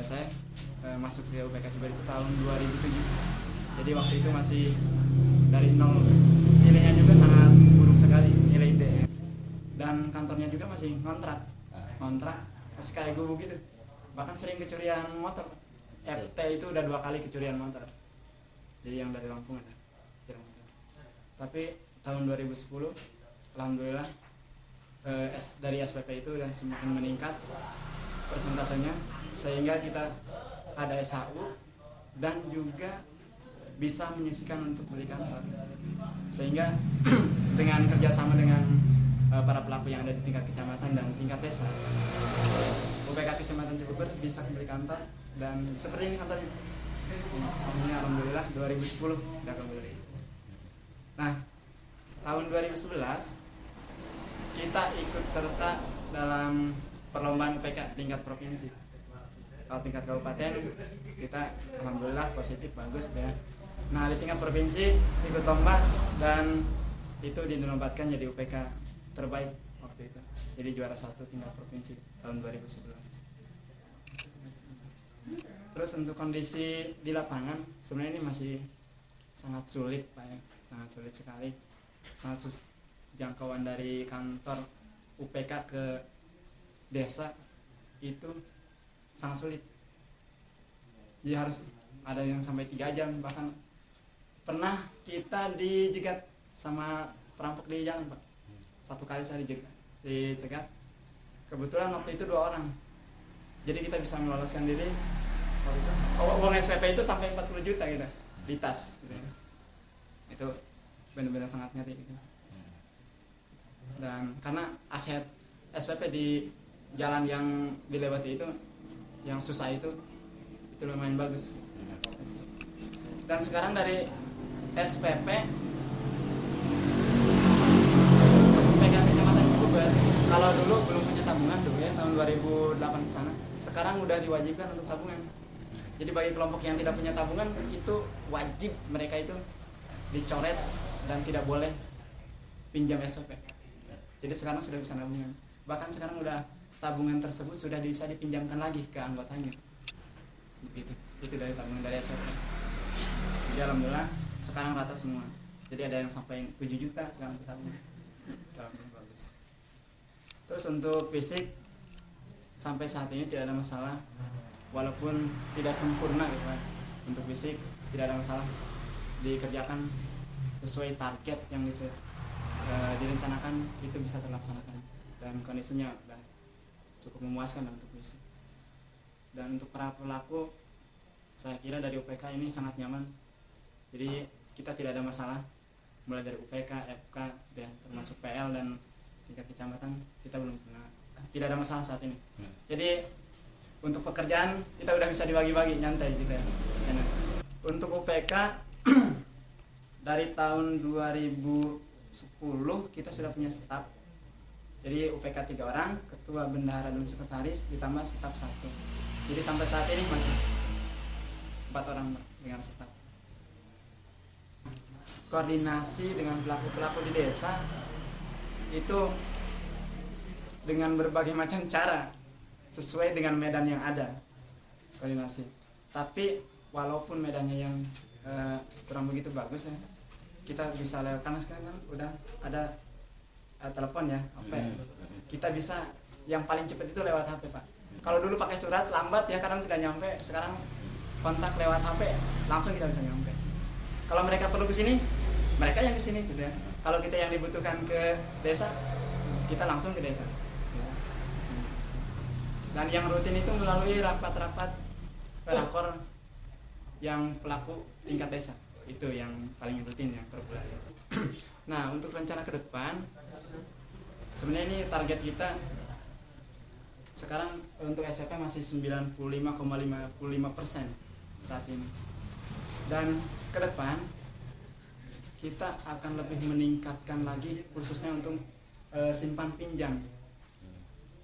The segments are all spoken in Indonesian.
saya masuk ke UPK Ciber itu tahun 2007. Jadi waktu itu masih dari nol, nilainya juga sangat buruk sekali, nilai D. Dan kantornya juga masih kontrak masih kayak guru gitu, bahkan sering kecurian motor. RT itu udah 2 kali kecurian motor, jadi yang dari Lampung ada kecurian motor. Tapi tahun 2010 alhamdulillah dari SPP itu dan semakin meningkat persentasenya, sehingga kita ada SHU dan juga bisa menyisihkan untuk beli kantor. Sehingga dengan kerjasama dengan para pelaku yang ada di tingkat kecamatan dan tingkat desa, UPK Kecamatan Cikuber bisa beli kantor, dan seperti ini kantornya. Ini alhamdulillah 2010 udah kembali. Nah, tahun 2011 kita ikut serta dalam perlombaan UPK tingkat provinsi. Kalau tingkat kabupaten kita alhamdulillah positif, bagus ya. Nah, di tingkat provinsi ikut lomba dan itu dinobatkan jadi UPK terbaik waktu itu. Jadi juara 1 tingkat provinsi tahun 2011. Terus untuk kondisi di lapangan sebenarnya ini masih sangat sulit Pak ya. Sangat sulit sekali. Sangat jangkauan dari kantor UPK ke desa itu sangat sulit. Jadi harus ada yang sampai 3 jam, bahkan pernah kita dijegat sama perampok di jalan Pak. 1 kali saya dicegat. Kebetulan waktu itu 2 orang. Jadi kita bisa meloloskan diri. Uang SPP itu sampai 40 juta gitu di tas gitu. Itu benar-benar sangat ngeri gitu. Dan karena aset SPP di jalan yang dilewati itu, yang susah itu lumayan bagus. Dan sekarang dari SPP kalau dulu belum punya tabungan dulu ya, tahun 2008 ke sana, sekarang udah diwajibkan untuk tabungan. Jadi bagi kelompok yang tidak punya tabungan itu wajib mereka itu dicoret dan tidak boleh pinjam SPP. Jadi sekarang sudah bisa tabungan. Bahkan sekarang udah tabungan tersebut sudah bisa dipinjamkan lagi ke anggotanya. Begitu. Itu dari tabungan dari SPP. Jadi alhamdulillah sekarang rata semua. Jadi ada yang sampai 7 juta sekarang tabungan. Bagus. Terus untuk fisik sampai saat ini tidak ada masalah, walaupun tidak sempurna gitu kan. Untuk fisik tidak ada masalah, dikerjakan sesuai target yang direncanakan itu bisa terlaksanakan, dan kondisinya udah cukup memuaskan untuk fisik. Dan untuk para pelaku saya kira dari UPK ini sangat nyaman, jadi kita tidak ada masalah mulai dari UPK, FK, dan termasuk PL dan tingkat kecamatan kita belum pernah, tidak ada masalah saat ini. Jadi untuk pekerjaan kita udah bisa dibagi-bagi nyantai gitu ya. Untuk UPK dari tahun 2010 kita sudah punya staf. Jadi UPK 3 orang, ketua, bendahara dan sekretaris, ditambah staf 1. Jadi sampai saat ini masih 4 orang dengan staf. Koordinasi dengan pelaku-pelaku di desa itu dengan berbagai macam cara sesuai dengan medan yang ada koordinasi. Tapi walaupun medannya yang kurang begitu bagus ya, kita bisa lewat, karena sekarang kan udah ada telepon ya, HP. Kita bisa yang paling cepat itu lewat HP Pak. Kalau dulu pakai surat lambat ya, kadang tidak nyampe. Sekarang kontak lewat HP langsung kita bisa nyampe. Kalau mereka perlu ke sini, mereka yang ke sini gitu ya. Kalau kita yang dibutuhkan ke desa, kita langsung ke desa. Dan yang rutin itu melalui rapat-rapat rakor yang pelaku tingkat desa. Itu yang paling rutin yang per bulan. Nah, untuk rencana ke depan sebenarnya ini target kita sekarang untuk SPP masih 95,55% saat ini. Dan ke depan kita akan lebih meningkatkan lagi khususnya untuk simpan pinjam.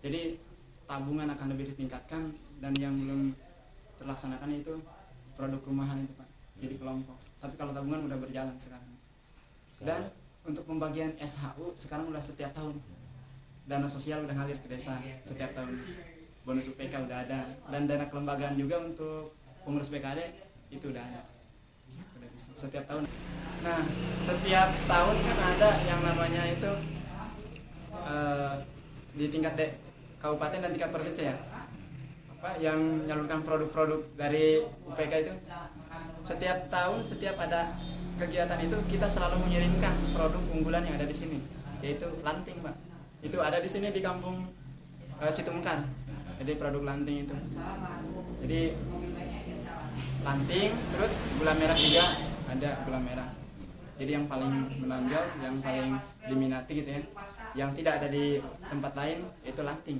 Jadi tabungan akan lebih ditingkatkan, dan yang belum terlaksanakan itu produk rumahan itu Pak. Jadi kelompok. Tapi kalau tabungan udah berjalan sekarang. Dan untuk pembagian SHU sekarang udah setiap tahun. Dana sosial udah ngalir ke desa setiap tahun. bonus UPK udah ada, dan dana kelembagaan juga untuk pengurus BKD itu udah ada, udah bisa setiap tahun. Nah setiap tahun kan ada yang namanya itu di tingkat kabupaten dan tingkat provinsi ya, apa yang menyalurkan produk-produk dari UPK itu. Setiap tahun setiap ada kegiatan itu kita selalu mengirimkan produk unggulan yang ada di sini, yaitu lanting, Pak. Itu ada di sini di kampung Situmkar. Jadi produk lanting itu. Jadi lanting, terus gula merah juga ada, gula merah. Jadi yang paling menonjol, yang paling diminati gitu ya, yang tidak ada di tempat lain itu lanting.